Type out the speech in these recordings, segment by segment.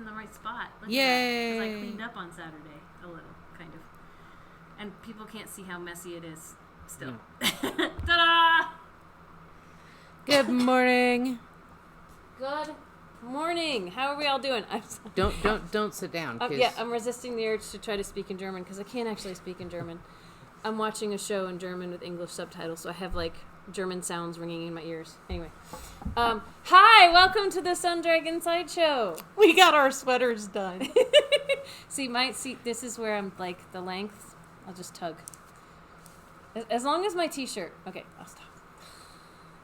in the right spot. Look Yay! Because I cleaned up on Saturday a little, kind of. And people can't see how messy it is still. No. Ta-da! Good morning. Good morning. How are we all doing? Don't sit down. I'm resisting the urge to try to speak in German because I can't actually speak in German. I'm watching a show in German with English subtitles, so I have like German sounds ringing in my ears. Anyway, hi, welcome to the Sun Dragon Sideshow. We got our sweaters done. See, this is where I'm like the length. I'll just tug. As long as my t-shirt. Okay, I'll stop.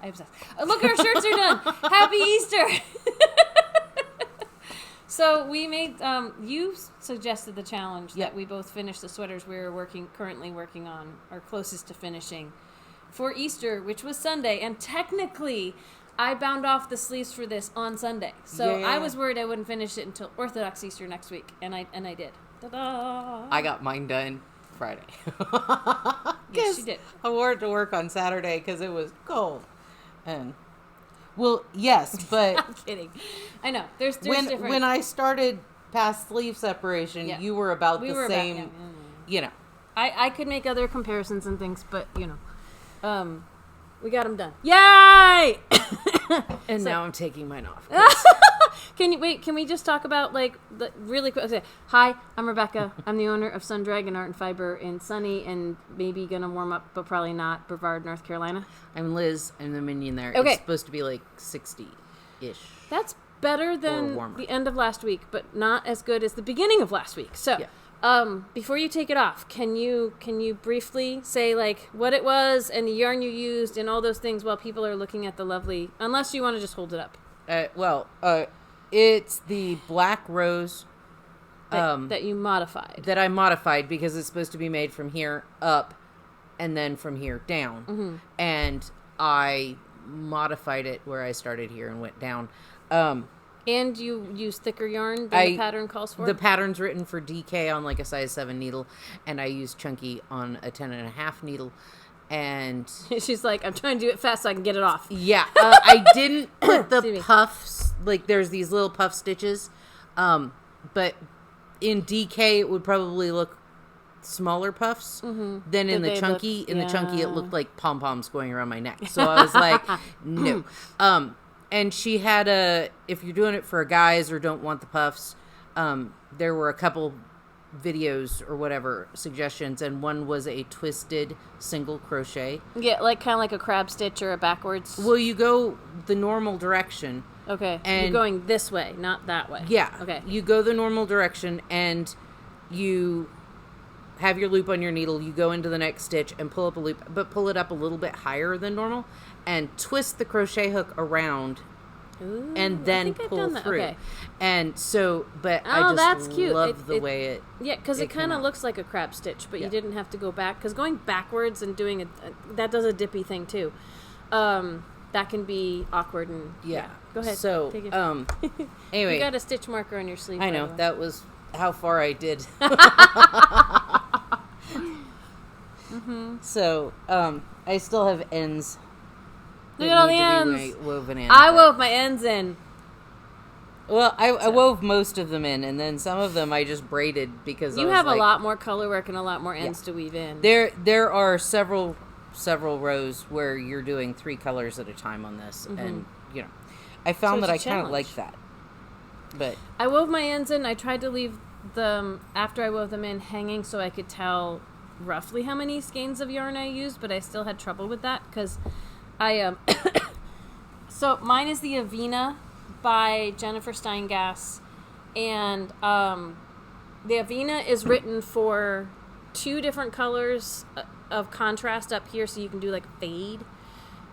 I obsessed. Look, our shirts are done. Happy Easter. So we made, you suggested the challenge that we both finish the sweaters we were currently working on, or closest to finishing, for Easter, which was Sunday. And technically, I bound off the sleeves for this on Sunday. So I was worried I wouldn't finish it until Orthodox Easter next week. And I did. Ta-da! I got mine done Friday. Yes, she did. I wore it to work on Saturday because it was cold. And, well, yes, but... I'm kidding. I know. There's different... When I started past sleeve separation, you were about the same, you know. I could make other comparisons and things, but, you know. We got them done. Yay! And now I'm taking mine off. Can we just talk about, like, really quick? Okay. Hi, I'm Rebecca. I'm the owner of Sun Dragon Art and Fiber in sunny and maybe gonna warm up, but probably not, Brevard, North Carolina. I'm Liz. I'm the minion there. Okay. It's supposed to be like 60-ish. That's better than the end of last week, but not as good as the beginning of last week. So, before you take it off, can you briefly say, like, what it was and the yarn you used and all those things while people are looking at the lovely, unless you want to just hold it up. It's the black rose that you modified. That I modified because it's supposed to be made from here up and then from here down. Mm-hmm. And I modified it where I started here and went down. And you use thicker yarn than the pattern calls for? The pattern's written for DK on like a size 7 needle, and I use chunky on a 10.5 needle. And she's like, I'm trying to do it fast so I can get it off. Yeah, I didn't put the puffs, like there's these little puff stitches, but in DK it would probably look smaller puffs than in the chunky. In the chunky it looked like pom-poms going around my neck. So I was like, no. And she had if you're doing it for guys or don't want the puffs, there were a couple videos or whatever suggestions, and one was a twisted single crochet. Yeah, like kind of like a crab stitch or a backwards. Well, you go the normal direction. Okay, and you're going this way, not that way. Yeah. Okay. You go the normal direction, and you have your loop on your needle. You go into the next stitch and pull up a loop, but pull it up a little bit higher than normal, and twist the crochet hook around. Ooh, and then pull through. Okay. And so, but I just that's cute. love the way it... Yeah, because it kind of looks like a crab stitch, but you didn't have to go back. Because going backwards and doing that does a dippy thing too. That can be awkward and... Yeah. Go ahead. So, take it. anyway. You got a stitch marker on your sleeve. I know. That was how far I did. So, I still have ends. Look at all the ends. Woven in. I wove my ends in. Well, I wove most of them in, and then some of them I just braided because you have a lot more color work and a lot more ends to weave in. There are several rows where you're doing 3 colors at a time on this, and you know, I found that I kind of like that. But I wove my ends in. I tried to leave them after I wove them in hanging so I could tell roughly how many skeins of yarn I used, but I still had trouble with that because so mine is the Avena by Jeni Steingass, and the Avena is written for 2 different colors of contrast up here, so you can do like fade,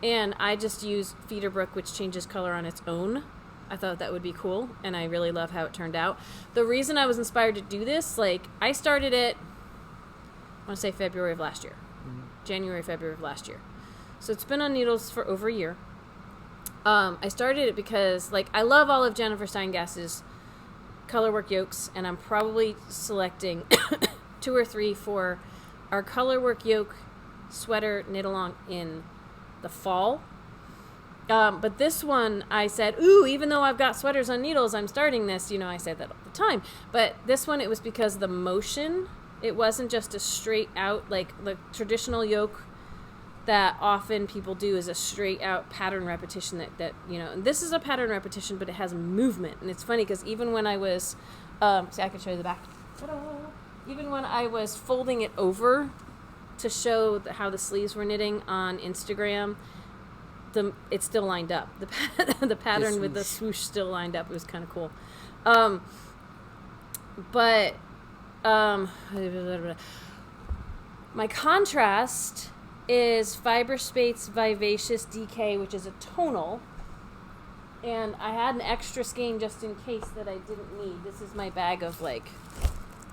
and I just use Feederbrook, which changes color on its own. I thought that would be cool, and I really love how it turned out. The reason I was inspired to do this, like, I started it, I want to say February of last year. January, February of last year. So it's been on needles for over a year. I started it because, like, I love all of Jeni Steingass's colorwork yokes, and I'm probably selecting 2 or 3 for our colorwork yoke sweater knit along in the fall. But this one, I said, ooh, even though I've got sweaters on needles, I'm starting this. You know, I say that all the time. But this one, it was because of the motion. It wasn't just a straight out, like the traditional yoke that often people do is a straight out pattern repetition that you know, and this is a pattern repetition, but it has movement. And it's funny because even when I was, see, I can show you the back. Ta-da! Even when I was folding it over to show how the sleeves were knitting on Instagram, it still lined up. The pattern with the swoosh still lined up. It was kind of cool. My contrast is Fiber Space Vivacious DK, which is a tonal. And I had an extra skein just in case that I didn't need. This is my bag of like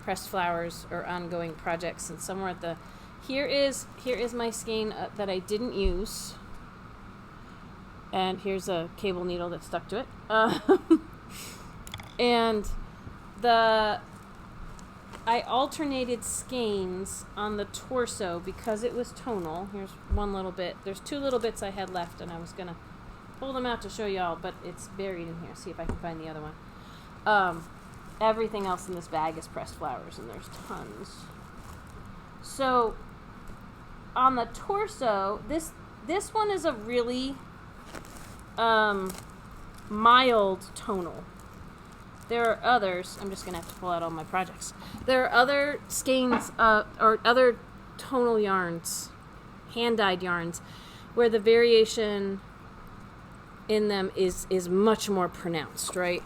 pressed flowers or ongoing projects. And somewhere at the here is my skein that I didn't use. And here's a cable needle that stuck to it. And I alternated skeins on the torso because it was tonal. Here's one little bit. There's two little bits I had left, and I was going to pull them out to show y'all, but it's buried in here. See if I can find the other one. Everything else in this bag is pressed flowers, and there's tons. So on the torso, this one is a really mild tonal. There are others. I'm just going to have to pull out all my projects. There are other skeins or other tonal yarns, hand-dyed yarns, where the variation in them is much more pronounced, right?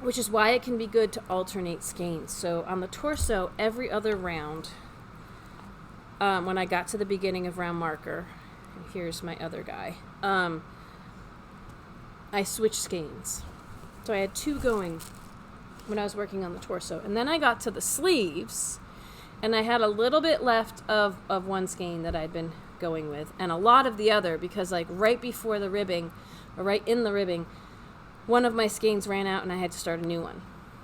Which is why it can be good to alternate skeins. So on the torso, every other round, when I got to the beginning of round marker, and here's my other guy, I switched skeins. So I had two going when I was working on the torso. And then I got to the sleeves, and I had a little bit left of one skein that I'd been going with, and a lot of the other, because like right before the ribbing, or right in the ribbing, one of my skeins ran out and I had to start a new one.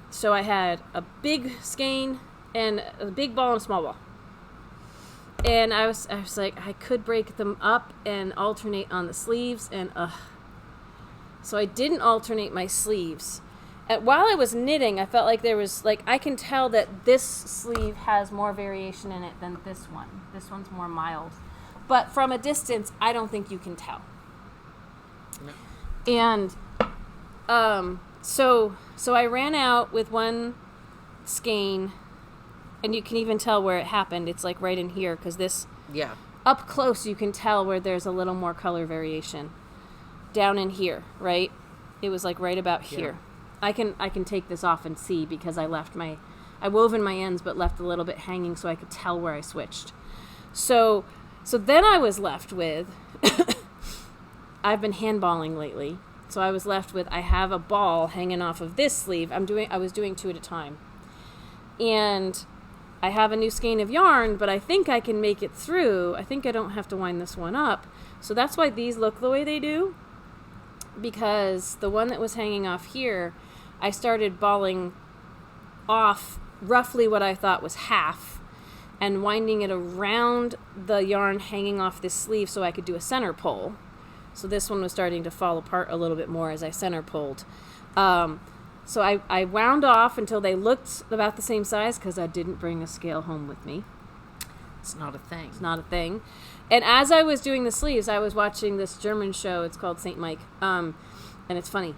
So I had a big skein and a big ball and a small ball. And I was like, I could break them up and alternate on the sleeves, and so I didn't alternate my sleeves. While I was knitting, I felt like there was, like, I can tell that this sleeve has more variation in it than this one. This one's more mild. But from a distance, I don't think you can tell. No. And so I ran out with one skein, and you can even tell where it happened. It's like right in here, because this, up close, you can tell where there's a little more color variation. Down in here, right? It was like right about here. I can take this off and see, because I wove in my ends but left a little bit hanging so I could tell where I switched. So then I was left with I've been handballing lately. So I was left with, I have a ball hanging off of this sleeve. I was doing two at a time. And I have a new skein of yarn, but I think I can make it through. I think I don't have to wind this one up. So that's why these look the way they do. Because the one that was hanging off here, I started balling off roughly what I thought was half and winding it around the yarn hanging off this sleeve so I could do a center pull. So this one was starting to fall apart a little bit more as I center pulled. So I wound off until they looked about the same size, because I didn't bring a scale home with me. It's not a thing. It's not a thing. And as I was doing the sleeves, I was watching this German show. It's called St. Mike. And it's funny.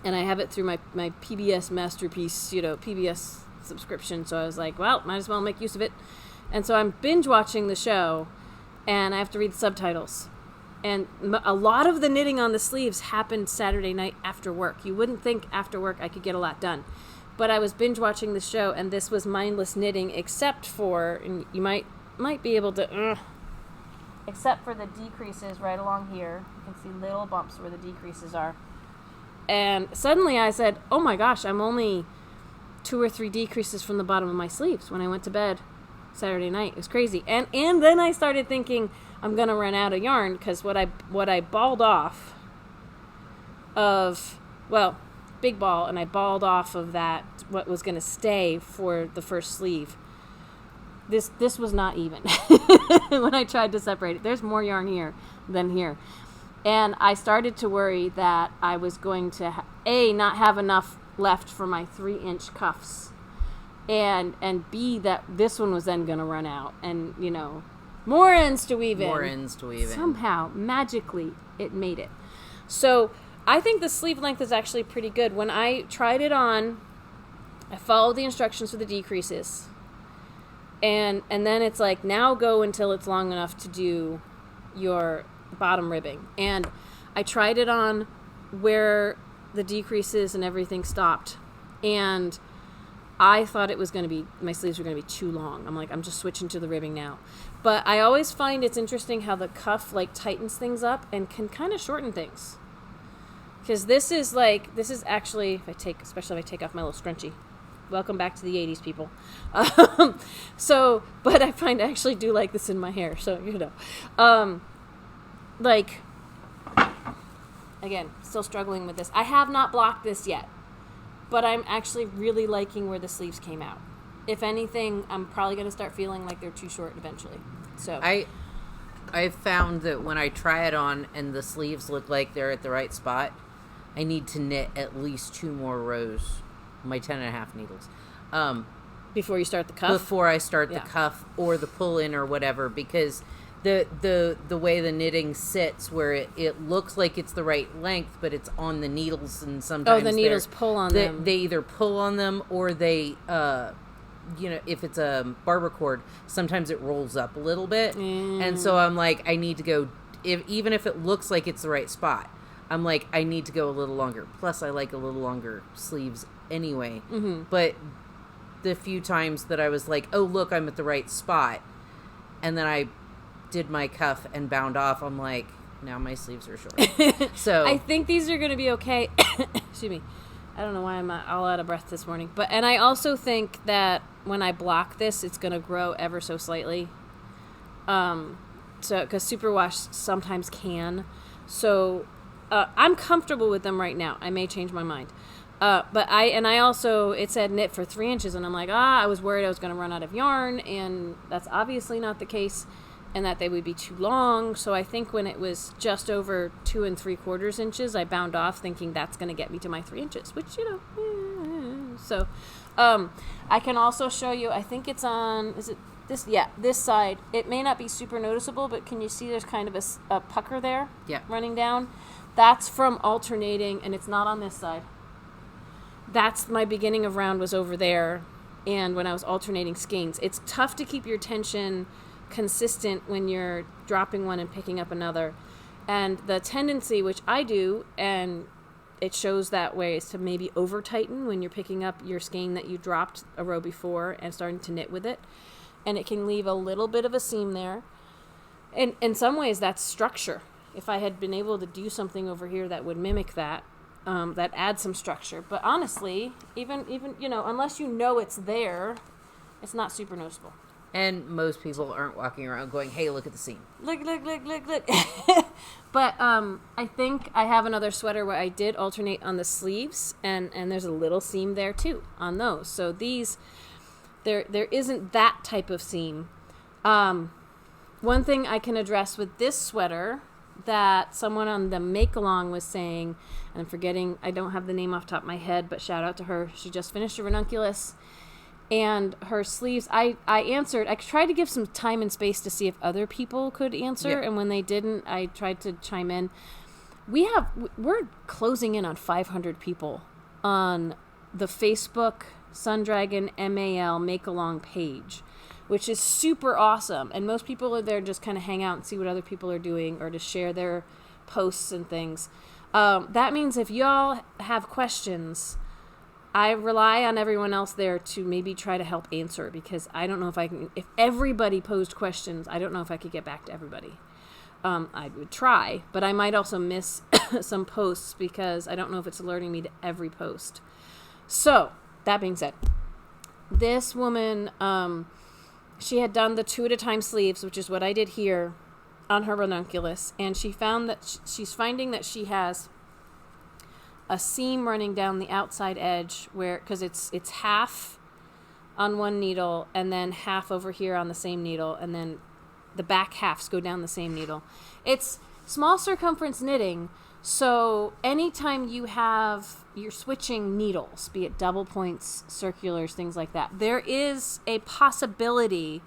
And I have it through my PBS Masterpiece, PBS subscription. So I was like, well, might as well make use of it. And so I'm binge watching the show, and I have to read the subtitles. And a lot of the knitting on the sleeves happened Saturday night after work. You wouldn't think after work I could get a lot done. But I was binge watching the show, and this was mindless knitting, except for, and you might be able to, except for the decreases right along here. You can see little bumps where the decreases are. And suddenly I said, oh my gosh, I'm only 2 or 3 decreases from the bottom of my sleeves when I went to bed Saturday night. It was crazy. And then I started thinking, I'm going to run out of yarn, because what I balled off of, well, big ball, and I balled off of that what was going to stay for the first sleeve. This was not even when I tried to separate it. There's more yarn here than here. And I started to worry that I was going to, not have enough left for my 3-inch cuffs. And B, that this one was then going to run out. And, more ends to weave in. More ends to weave in. Somehow, magically, it made it. So I think the sleeve length is actually pretty good. When I tried it on, I followed the instructions for the decreases. And then it's like, now go until it's long enough to do your bottom ribbing. And I tried it on where the decreases and everything stopped. And I thought it was going to be, my sleeves were going to be too long. I'm like, I'm just switching to the ribbing now. But I always find it's interesting how the cuff tightens things up and can kind of shorten things. Because this is actually, especially if I take off my little scrunchie. Welcome back to the 80s, people. But I find I actually do like this in my hair, so, again, still struggling with this. I have not blocked this yet, but I'm actually really liking where the sleeves came out. If anything, I'm probably going to start feeling like they're too short eventually. So I've found that when I try it on and the sleeves look like they're at the right spot, I need to knit at least 2 more rows, my 10.5 needles. Before you start the cuff? Before I start the cuff or the pull-in or whatever, because the way the knitting sits, where it looks like it's the right length, but it's on the needles, and sometimes the needles pull on them. They either pull on them, or they, if it's a barber cord, sometimes it rolls up a little bit, and so I'm like, I need to go, even if it looks like it's the right spot, I'm like, I need to go a little longer. Plus, I like a little longer sleeves anyway. Mm-hmm. But the few times that I was like, oh, look, I'm at the right spot, and then I did my cuff and bound off, I'm like, now my sleeves are short. So I think these are going to be okay. Excuse me. I don't know why I'm all out of breath this morning. And I also think that when I block this, it's going to grow ever so slightly. Because superwash sometimes can. So I'm comfortable with them right now. I may change my mind. But I also, it said knit for 3 inches, and I'm like, I was worried I was going to run out of yarn, and that's obviously not the case, and that they would be too long. So I think when it was just over 2 3/4 inches, I bound off thinking that's going to get me to my 3 inches, which, so I can also show you, I think it's on, is it this? Yeah, this side. It may not be super noticeable, but can you see there's kind of a pucker there? Yeah. Running down? That's from alternating, and it's not on this side. That's my beginning of round was over there, and when I was alternating skeins. It's tough to keep your tension consistent when you're dropping one and picking up another. And the tendency, which I do, and it shows that way, is to maybe over-tighten when you're picking up your skein that you dropped a row before and starting to knit with it. And it can leave a little bit of a seam there. And in some ways, that's structure. If I had been able to do something over here that would mimic that, that adds some structure. But honestly, even unless you know it's there, it's not super noticeable. And most people aren't walking around going, hey, look at the seam. Look. But I think I have another sweater where I did alternate on the sleeves, and there's a little seam there too on those. So these, there isn't that type of seam. One thing I can address with this sweater that someone on the make along was saying, and I'm forgetting, I don't have the name off the top of my head, but shout out to her. She just finished a ranunculus, and her sleeves, I answered. I tried to give some time and space to see if other people could answer, and when they didn't, I tried to chime in. We're closing in on 500 people on the Facebook Sundragon MAL make along page, which is super awesome. And most people are there just kind of hang out and see what other people are doing, or to share their posts and things. That means if y'all have questions, I rely on everyone else there to maybe try to help answer, because I don't know if I can, if everybody posed questions, I don't know if I could get back to everybody. I would try, but I might also miss some posts because I don't know if it's alerting me to every post. So, that being said, this woman, she had done the 2 at a time sleeves, which is what I did here on her ranunculus, and she found that she's finding that she has a seam running down the outside edge, where, because it's half on one needle and then half over here on the same needle, and then the back halves go down the same needle. It's small circumference knitting. So anytime you're switching needles, be it double points, circulars, things like that, there is a possibility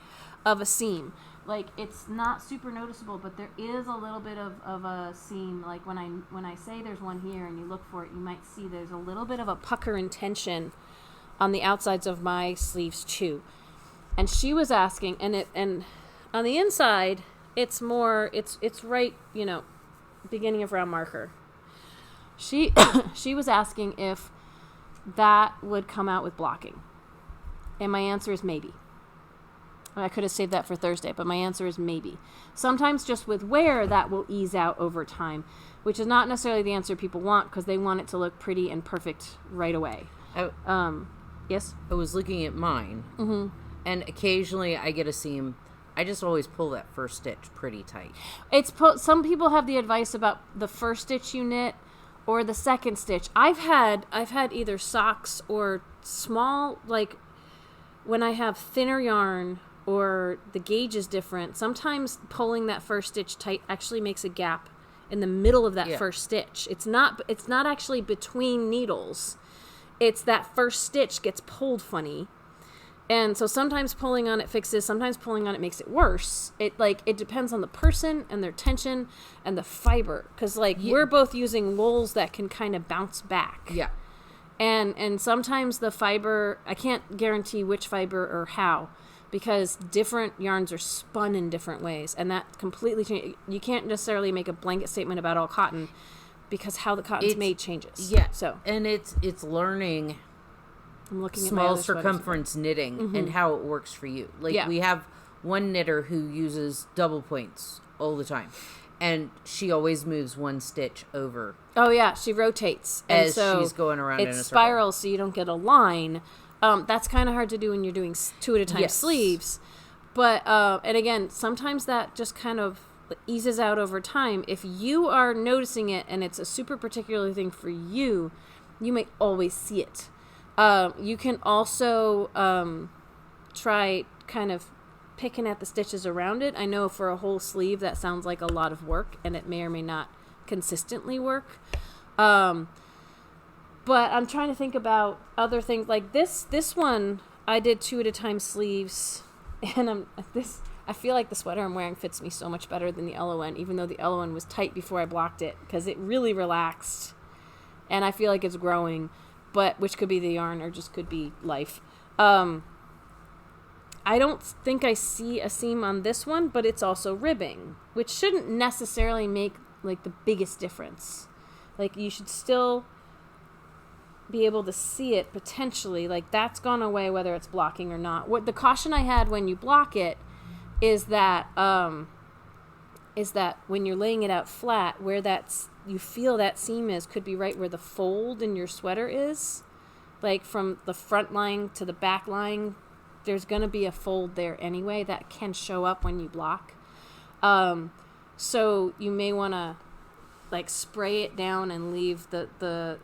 of a seam. Like, it's not super noticeable, but there is a little bit of a seam. Like when I say there's one here and you look for it, you might see there's a little bit of a pucker and tension on the outsides of my sleeves too. And she was asking, and on the inside, it's right, beginning of round marker. She was asking if that would come out with blocking. And my answer is maybe. I could have saved that for Thursday, but my answer is maybe. Sometimes just with wear, that will ease out over time, which is not necessarily the answer people want because they want it to look pretty and perfect right away. Yes? I was looking at mine, and occasionally I get a seam. I just always pull that first stitch pretty tight. Some people have the advice about the first stitch you knit or the second stitch. I've had either socks or small, like when I have thinner yarn or the gauge is different, sometimes pulling that first stitch tight actually makes a gap in the middle of that first stitch. It's not actually between needles. It's that first stitch gets pulled funny. And so sometimes pulling on it fixes, sometimes pulling on it makes it worse. It depends on the person and their tension and the fiber. Because, we're both using wools that can kind of bounce back. Yeah. And sometimes the fiber, I can't guarantee which fiber or how. Because different yarns are spun in different ways. And that completely changes. You can't necessarily make a blanket statement about all cotton. Because how the cotton's made changes. Yeah. So. And it's learning... I'm looking at small circumference knitting and how it works for you. We have one knitter who uses double points all the time, and she always moves one stitch over. Oh yeah, she rotates as she's going around. It spirals, so you don't get a line. That's kind of hard to do when you're doing 2 at a time sleeves. But and again, sometimes that just kind of eases out over time. If you are noticing it and it's a super particular thing for you, you may always see it. You can also try kind of picking at the stitches around it. I know for a whole sleeve that sounds like a lot of work, and it may or may not consistently work. But I'm trying to think about other things. Like this one, I did 2 at a time sleeves, and I feel like the sweater I'm wearing fits me so much better than the LON, even though the LON was tight before I blocked it, because it really relaxed, and I feel like it's growing. But which could be the yarn or just could be life. I don't think I see a seam on this one, but it's also ribbing, which shouldn't necessarily make the biggest difference. You should still be able to see it potentially. That's gone away whether it's blocking or not. What the caution I had when you block it is that when you're laying it out flat, where you feel that seam could be right where the fold in your sweater is. From the front line to the back line, there's going to be a fold there anyway that can show up when you block. So you may want to spray it down and leave the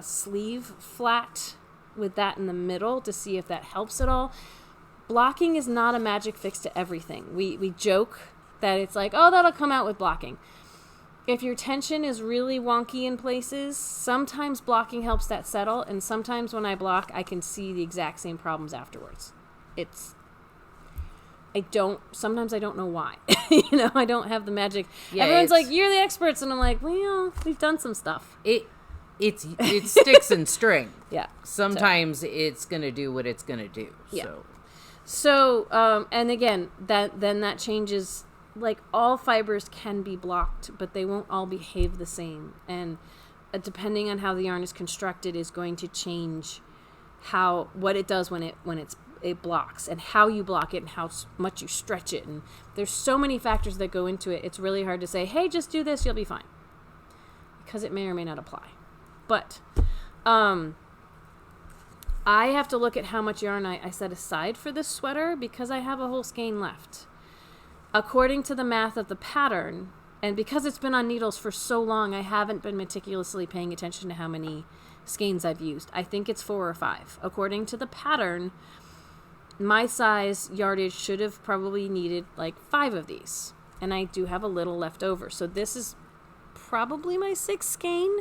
sleeve flat with that in the middle to see if that helps at all. Blocking is not a magic fix to everything. We joke that it's that'll come out with blocking. If your tension is really wonky in places, sometimes blocking helps that settle, and sometimes when I block, I can see the exact same problems afterwards. Sometimes I don't know why. I don't have the magic. Yeah, everyone's like, you're the experts, and I'm like, well, we've done some stuff. It sticks and string. Yeah. Sometimes it's going to do what it's going to do. Yeah. So, and again, that changes. All fibers can be blocked, but they won't all behave the same. And depending on how the yarn is constructed is going to change what it does when it blocks, and how you block it, and how much you stretch it. And there's so many factors that go into it. It's really hard to say, hey, just do this, you'll be fine. Because it may or may not apply. But I have to look at how much yarn I set aside for this sweater, because I have a whole skein left. According to the math of the pattern, and because it's been on needles for so long, I haven't been meticulously paying attention to how many skeins I've used. I think it's 4 or 5. According to the pattern, my size yardage should have probably needed 5 of these. and I do have a little left over. So this is probably my 6th skein,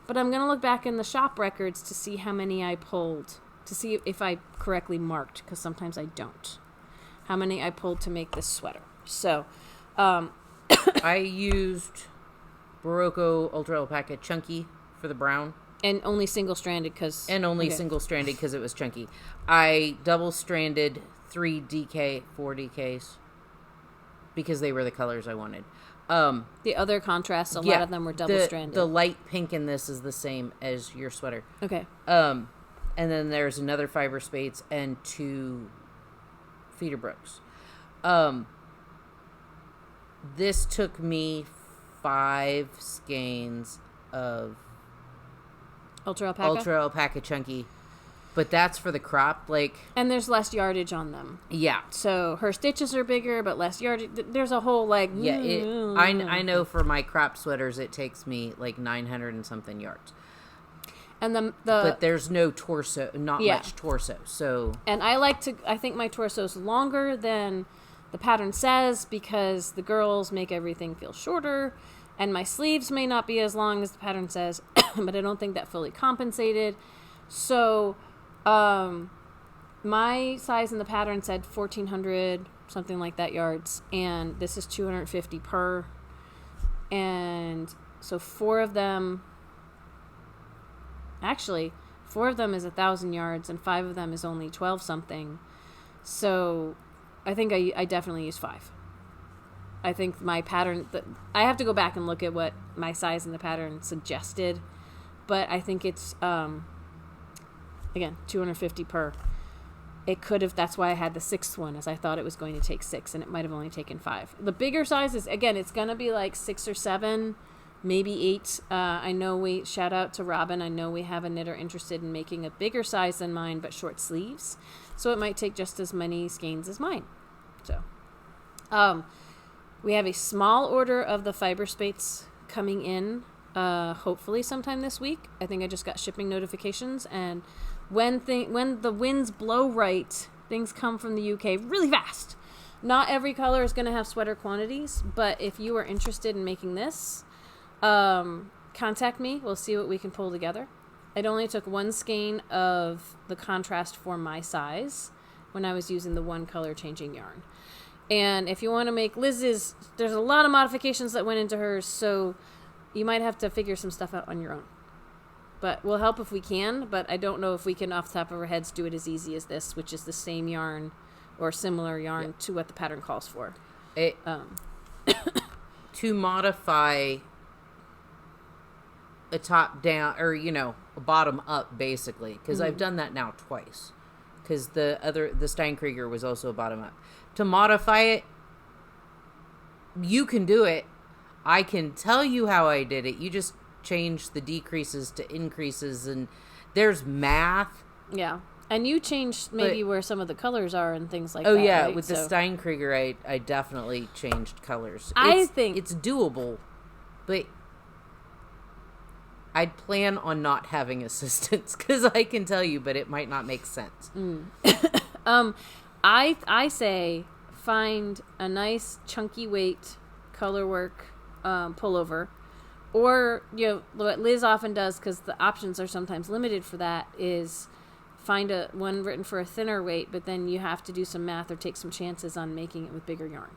but I'm going to look back in the shop records to see how many I pulled, to see if I correctly marked, because sometimes I don't. How many I pulled to make this sweater. So, I used Barocco Ultra Alpaca Chunky for the brown. And only single-stranded because... And only single-stranded because it was chunky. I double-stranded 3 DK, 4 DKs because they were the colors I wanted. The other contrasts, a lot of them were double-stranded. The light pink in this is the same as your sweater. Okay. And then there's another fiber spades and 2 feeder brooks. This took me 5 skeins of Ultra Alpaca Chunky. But that's for the crop, like... And there's less yardage on them. Yeah. So her stitches are bigger, but less yardage. There's a whole, like... Yeah, I know for my crop sweaters, it takes me, like, 900 and something yards. And But there's no torso, not much torso, so... And I think my torso's longer than the pattern says, because the girls make everything feel shorter, and my sleeves may not be as long as the pattern says, but I don't think that fully compensated. So... my size in the pattern said 1,400, something like that yards, and this is 250 per, and so 4 of them is 1,000 yards, and 5 of them is only 12 something, so I think I definitely used 5. I think my pattern, I have to go back and look at what my size in the pattern suggested, but I think it's, again, 250 per. It could have, that's why I had the 6th one, as I thought it was going to take 6, and it might have only taken 5. The bigger sizes, again, it's going to be like 6 or 7, maybe 8. I know shout out to Robin, I know we have a knitter interested in making a bigger size than mine, but short sleeves. So it might take just as many skeins as mine. So, we have a small order of the fiber spates coming in, hopefully sometime this week. I think I just got shipping notifications, and when the winds blow right, things come from the UK really fast. Not every color is going to have sweater quantities, but if you are interested in making this, contact me. We'll see what we can pull together. It only took 1 skein of the contrast for my size when I was using the 1 color changing yarn. And if you want to make Liz's, there's a lot of modifications that went into hers, so you might have to figure some stuff out on your own. But we'll help if we can, but I don't know if we can, off the top of our heads, do it as easy as this, which is the same yarn or similar yarn to what the pattern calls for. To modify a top down, or, a bottom up, basically, because I've done that now twice, because the Steinkrieger was also a bottom up. To modify it, you can do it. I can tell you how I did it. You just change the decreases to increases, and there's math. Yeah. And you changed maybe where some of the colors are and things like that. Oh, yeah. Right? With the Steinkrieger, I definitely changed colors. I think it's doable, but I'd plan on not having assistance, because I can tell you, but it might not make sense. I say find a nice chunky weight colorwork pullover, or what Liz often does, because the options are sometimes limited for that, is find one written for a thinner weight, but then you have to do some math or take some chances on making it with bigger yarn,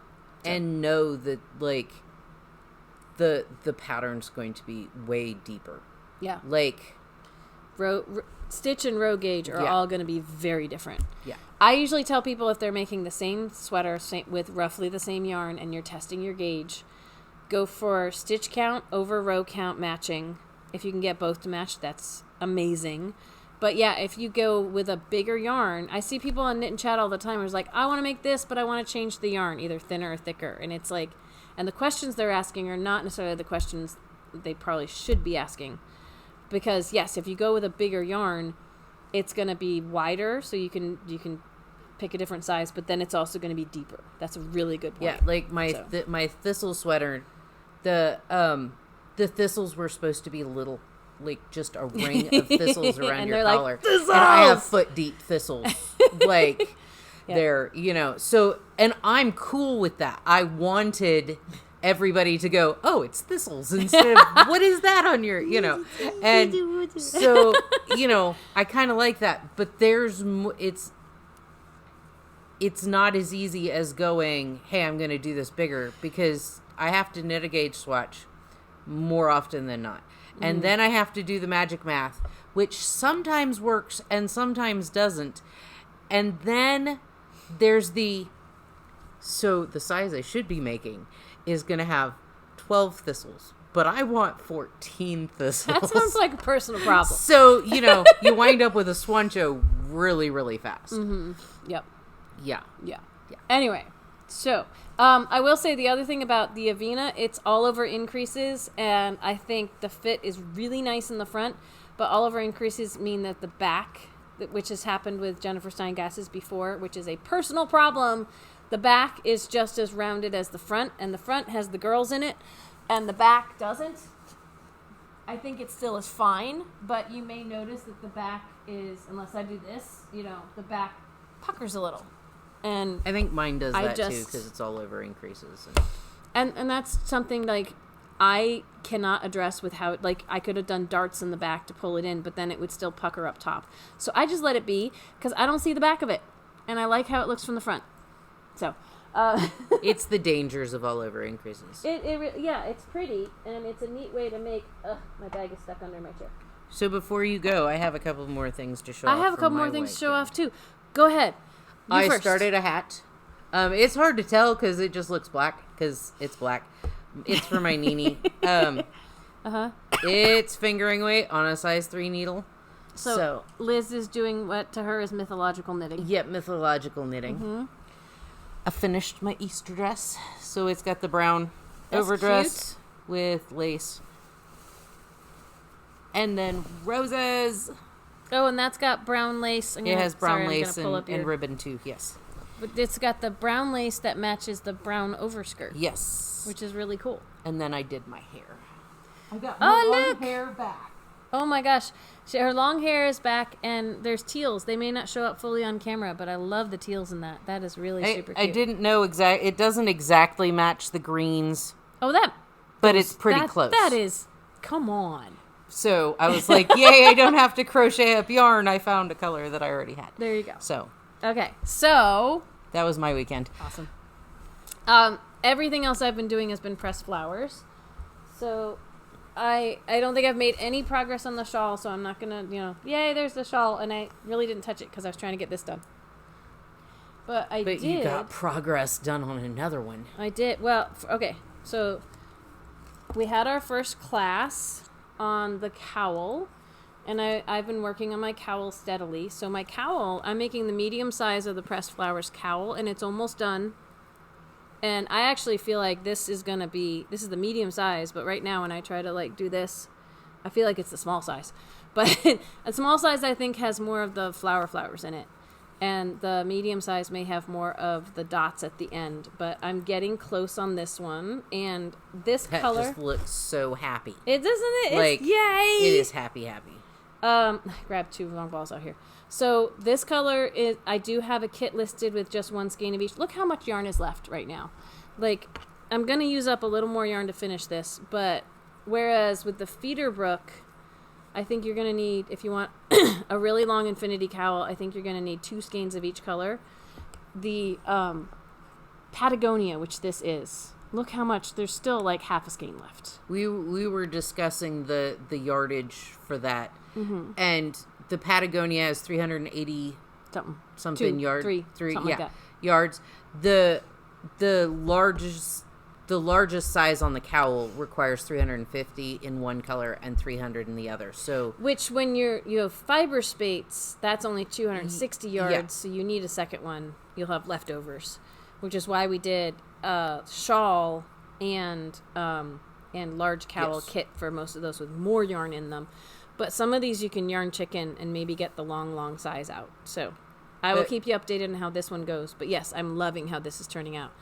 and know that the pattern's going to be way deeper. Yeah, stitch and row gauge are all going to be very different. Yeah. I usually tell people, if they're making the same sweater with roughly the same yarn and you're testing your gauge, go for stitch count over row count matching. If you can get both to match, that's amazing. But yeah, if you go with a bigger yarn, I see people on Knit and Chat all the time who's like, I want to make this, but I want to change the yarn, either thinner or thicker. And it's like, and the questions they're asking are not necessarily the questions they probably should be asking. Because yes, if you go with a bigger yarn, it's going to be wider, so you can pick a different size, but then it's also going to be deeper. That's a really good point. Yeah, like my thistle sweater, the thistles were supposed to be little, like just a ring of thistles around your collar. Like, and I have foot deep thistles, They're, so, and I'm cool with that. I wanted everybody to go, oh, it's thistles instead of, what is that on your, and so, I kind of like that, but it's not as easy as going, hey, I'm going to do this bigger, because I have to knit a gauge swatch more often than not. And then I have to do the magic math, which sometimes works and sometimes doesn't. And then there's so the size I should be making is going to have 12 thistles, but I want 14 thistles. That sounds like a personal problem. So, you wind up with a swancho really, really fast. Mm-hmm. Yep. Yeah. Anyway, so I will say the other thing about the Avena, it's all over increases, and I think the fit is really nice in the front, but all over increases mean that the back, which has happened with Jennifer Steingass's before, which is a personal problem, the back is just as rounded as the front, and the front has the girls in it, and the back doesn't. I think it still is fine, but you may notice that the back is, unless I do this, the back puckers a little. And I think mine does that too, because it's all over increases. And that's something like I cannot address with how, like, I could have done darts in the back to pull it in, but then it would still pucker up top. So I just let it be, because I don't see the back of it, and I like how it looks from the front. So it's the dangers of all over increases. It's pretty, and it's a neat way to make. My bag is stuck under my chair. So before you go, I have a couple more things to show off. I have a couple more things to show off too. Go ahead. I started a hat. It's hard to tell because it just looks black, because it's black. It's for my Nini. It's fingering weight on a size 3 needle. So Liz is doing what to her is mythological knitting. Yep, mythological knitting. Mm-hmm. I finished my Easter dress. So it's got the brown overdress with lace. And then roses. Oh, and that's got brown lace. It has brown lace and ribbon too, yes. But it's got the brown lace that matches the brown overskirt. Yes. Which is really cool. And then I did my hair. I got my long hair back. Oh my gosh. Her long hair is back, and there's teals. They may not show up fully on camera, but I love the teals in that. That is really super cute. I didn't know it doesn't exactly match the greens. Oh, but it's pretty close. That is, come on. So I was like, yay, I don't have to crochet up yarn. I found a color that I already had. There you go. So. Okay, so. That was my weekend. Awesome. Everything else I've been doing has been pressed flowers. So I don't think I've made any progress on the shawl, so I'm not going to, yay, there's the shawl. And I really didn't touch it because I was trying to get this done. But you got progress done on another one. I did. Well, okay, so we had our first class on the cowl, and I've been working on my cowl steadily. So my cowl, I'm making the medium size of the pressed flowers cowl, and it's almost done. And I actually feel like this is the medium size, but right now when I try to do this, I feel like it's the small size. But a small size I think has more of the flowers in it. And the medium size may have more of the dots at the end, but I'm getting close on this one. And this color just looks so happy. It doesn't it? Yay! It is happy. I grabbed 2 long balls out here. So this color is. I do have a kit listed with just 1 skein of each. Look how much yarn is left right now. I'm gonna use up a little more yarn to finish this, but whereas with the feeder brook, I think you're going to need, if you want a really long infinity cowl, I think you're going to need 2 skeins of each color. The Patagonia, which this is, look how much, there's still half a skein left. We were discussing the yardage for that. Mm-hmm. And the Patagonia has 380 something yards. 3 something like that. Yards. The largest size on the cowl requires 350 in one color and 300 in the other. So, which when you have fiber spates, that's only 260 yards. So you need a second one. You'll have leftovers, which is why we did shawl and large cowl kit for most of those with more yarn in them. But some of these you can yarn chicken and maybe get the long size out. So I will keep you updated on how this one goes. But yes, I'm loving how this is turning out.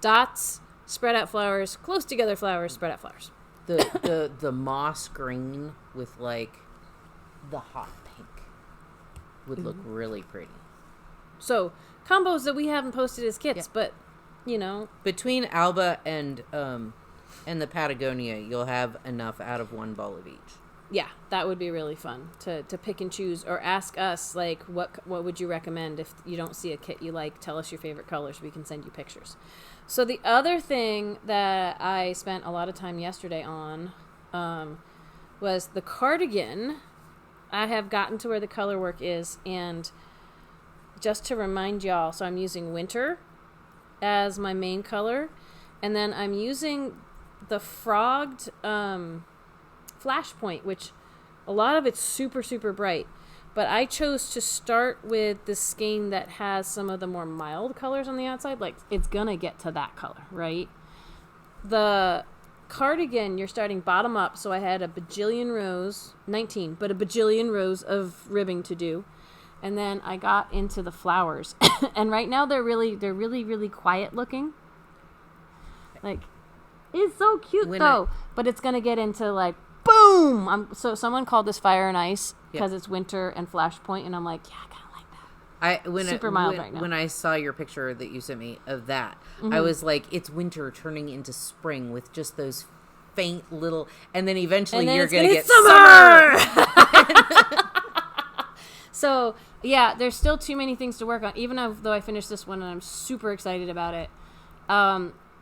Dots. Spread out flowers, close together flowers, spread out flowers. The moss green with the hot pink would look really pretty. So combos that we haven't posted as kits, Yeah. but you know, Between Alba and the Patagonia, you'll have enough out of one ball of each. yeah, that would be really fun to pick and choose, or ask us like what would you recommend if you don't see a kit you like. Tell us your favorite colors. We can send you pictures. So the other thing that I spent a lot of time yesterday on was the cardigan. I have gotten to where the color work is, and just to remind y'all, so I'm using winter as my main color, and then I'm using the frogged flashpoint, which a lot of it's super, super bright, but I chose to start with the skein that has some of the more mild colors on the outside. Like, it's gonna get to that color, right? The cardigan, you're starting bottom up, so I had a bajillion rows, 19, but a bajillion rows of ribbing to do. And then I got into the flowers. And right now they're really quiet looking. Like, it's so cute though. But it's going to get into like, boom! So someone called this Fire and Ice because it's winter and flashpoint. And I'm like, yeah, I kind of like that. Super mild right now. When I saw your picture that you sent me of that, I was like, it's winter turning into spring with just those faint little... And then eventually you're going to get summer! So, yeah, there's still too many things to work on, even though I finished this one and I'm super excited about it.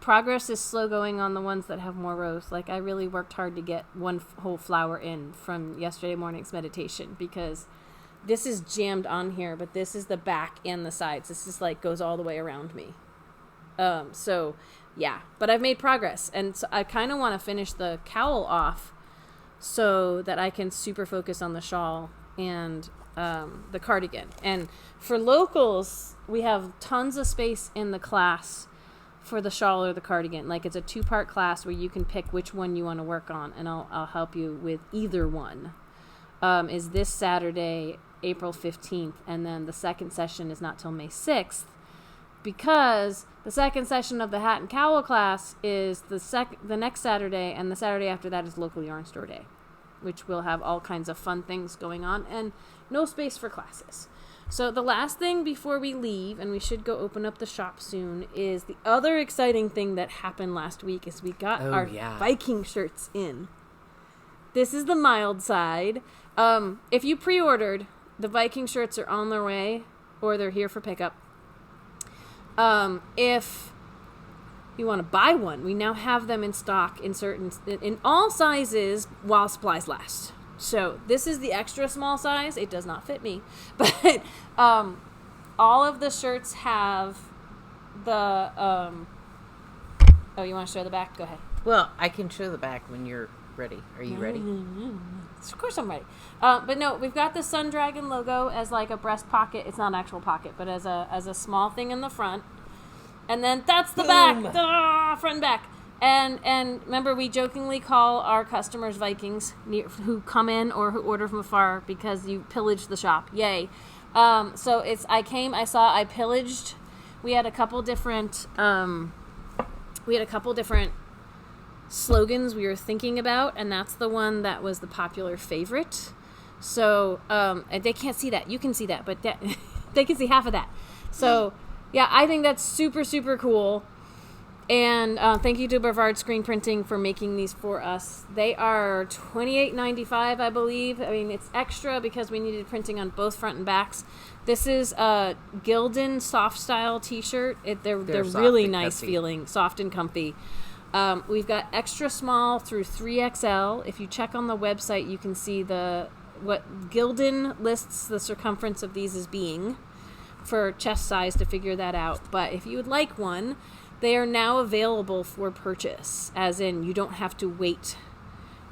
Progress is slow going on the ones that have more rows. Like, I really worked hard to get one whole flower in from yesterday morning's meditation, because this is jammed on here, but this is the back and the sides. This is like goes all the way around me. So, yeah, but I've made progress, and so I kind of want to finish the cowl off so that I can super focus on the shawl and the cardigan. And for locals, we have tons of space in the class for the shawl or the cardigan. Like, it's a 2-part class where you can pick which one you want to work on, and I'll help you with either one. Is this Saturday, April 15th, and then the second session is not till May 6th, because the second session of the hat and cowl class is the next Saturday, and the Saturday after that is local yarn store day, which will have all kinds of fun things going on and no space for classes. So the last thing before we leave, and we should go open up the shop soon, is the other exciting thing that happened last week is we got our Viking shirts in. This is the mild side. If you pre-ordered, the Viking shirts are on their way, or they're here for pickup. If you want to buy one, we now have them in stock in all sizes while supplies last. So this is the extra small size. It does not fit me, but all of the shirts have the oh, you want to show the back? Go ahead. Well, I can show the back when you're ready. Are you ready? Of course I'm ready. But no, we've got the Sun Dragon logo as like a breast pocket. It's not an actual pocket, but as a small thing in the front. And then that's the back. Front and back. And remember, we jokingly call our customers Vikings who come in or who order from afar because you pillaged the shop. Yay. So I pillaged. We had a couple different slogans we were thinking about, and that's the one that was the popular favorite. So, and they can't see that. You can see that, but they can see half of that. So, yeah, I think that's super, super cool. And thank you to Brevard Screen Printing for making these for us. They are $28.95, I believe. I mean, it's extra because we needed printing on both front and backs. This is a Gildan soft style t-shirt. They're really nice feeling, soft and comfy. We've got extra small through 3XL. If you check on the website, you can see what Gildan lists the circumference of these as being for chest size to figure that out. But if you would like one, they are now available for purchase, as in you don't have to wait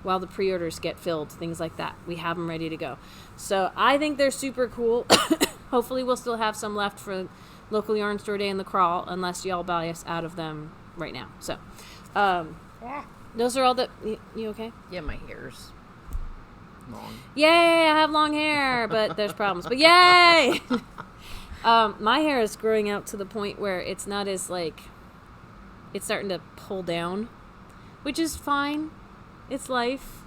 while the pre-orders get filled, things like that. We have them ready to go. So I think they're super cool. Hopefully we'll still have some left for local yarn store day in the crawl, unless y'all buy us out of them right now. So those are all the... You okay? Yeah, my hair's long. Yay, I have long hair, but there's problems. But yay! My hair is growing out to the point where it's not as like... It's starting to pull down, which is fine. It's life.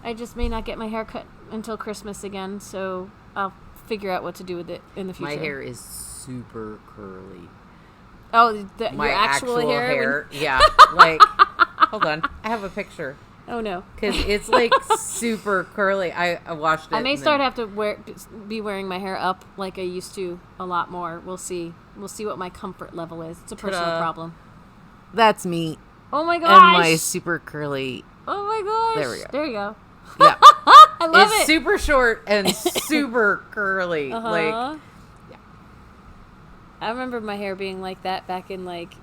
I just may not get my hair cut until Christmas again, so I'll figure out what to do with it in the future. My hair is super curly. Oh, My your actual hair? Yeah. Like, hold on. I have a picture. Oh, no. Because it's, like, super curly. I washed it. I may have to be wearing my hair up like I used to a lot more. We'll see. We'll see what my comfort level is. It's a personal problem. That's me. Oh, my gosh. And my super curly. Oh, my gosh. There we go. There you go. Yeah. I love it's it. super short and super curly. Uh-huh. Like, yeah. I remember my hair being like that back in, like,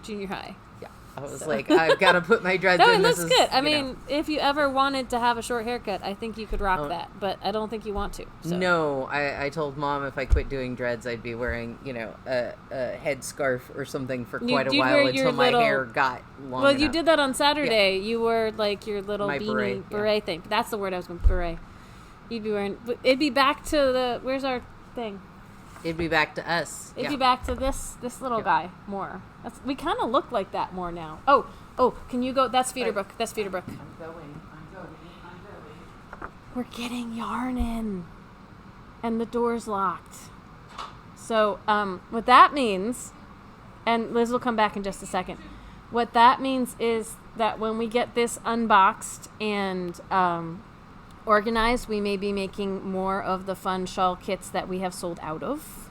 junior high. Yeah. I was like, I've got to put my dreads No, in. it looks good. I mean, if you ever wanted to have a short haircut, I think you could rock that. But I don't think you want to. So. No, I told Mom if I quit doing dreads, I'd be wearing, a headscarf or something for quite a while until my hair got long Well, enough. you did that on Saturday. Yeah. You wore, like, your little my beanie beret thing. That's the word I was going to beret. You'd be wearing... It'd be back to the... Where's our thing? It'd be back to us. It'd be back to this little guy more. We kind of look like that more now. Oh, can you go? That's Feederbrook. That's Feederbrook. I'm going. We're getting yarn in. And the door's locked. So, what that means, and Liz will come back in just a second. What that means is that when we get this unboxed and organized, we may be making more of the fun shawl kits that we have sold out of.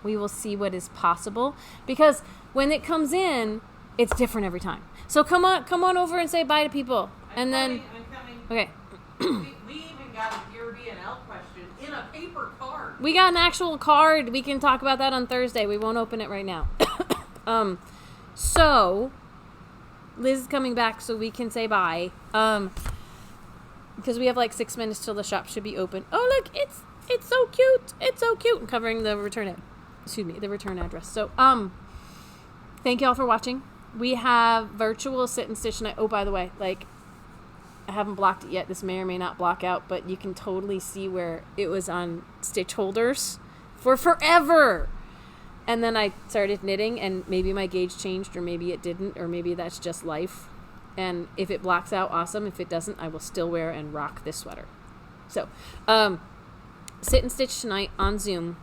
We will see what is possible. Because when it comes in, it's different every time. So come on over and say bye to people. I'm coming. Okay. We even got a Dear B&L question in a paper card. We got an actual card. We can talk about that on Thursday. We won't open it right now. So Liz is coming back so we can say bye. Because we have like 6 minutes till the shop should be open. Oh, look, it's so cute. It's so cute. I'm covering the return address. So, thank y'all for watching. We have virtual sit and stitch tonight. Oh, by the way, like, I haven't blocked it yet. This may or may not block out, but you can totally see where it was on stitch holders for forever. And then I started knitting, and maybe my gauge changed, or maybe it didn't, or maybe that's just life. And if it blocks out, awesome. If it doesn't, I will still wear and rock this sweater. So, sit and stitch tonight on Zoom,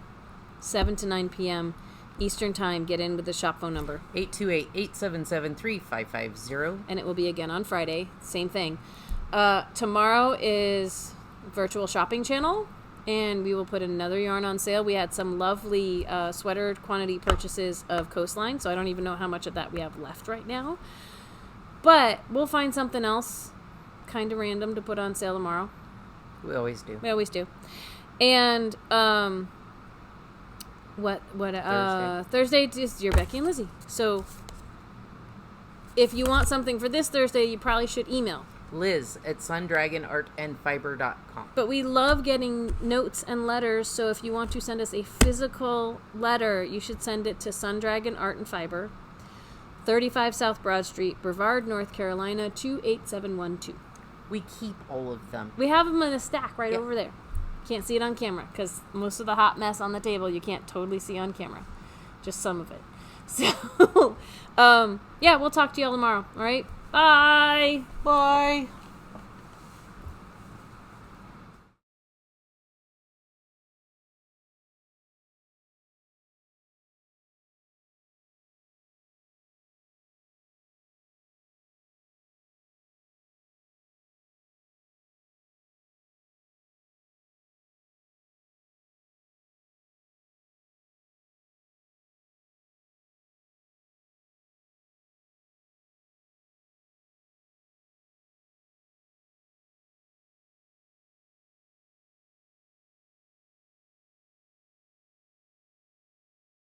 7 to 9 p.m. Eastern Time. Get in with the shop phone number. 828-877-3550. And it will be again on Friday. Same thing. Tomorrow is virtual shopping channel, and we will put another yarn on sale. We had some lovely sweater quantity purchases of Coastline, so I don't even know how much of that we have left right now. But we'll find something else kind of random to put on sale tomorrow. We always do. And Thursday is your Becky and Lizzie. So if you want something for this Thursday, you probably should email Liz at sundragonartandfiber.com. But we love getting notes and letters, so if you want to send us a physical letter, you should send it to Sundragon Art and Fiber, 35 South Broad Street, Brevard, North Carolina, 28712. We keep all of them. We have them in a stack right over there. Can't see it on camera because most of the hot mess on the table you can't totally see on camera. Just some of it. So, yeah, we'll talk to y'all tomorrow. All right? Bye. Bye.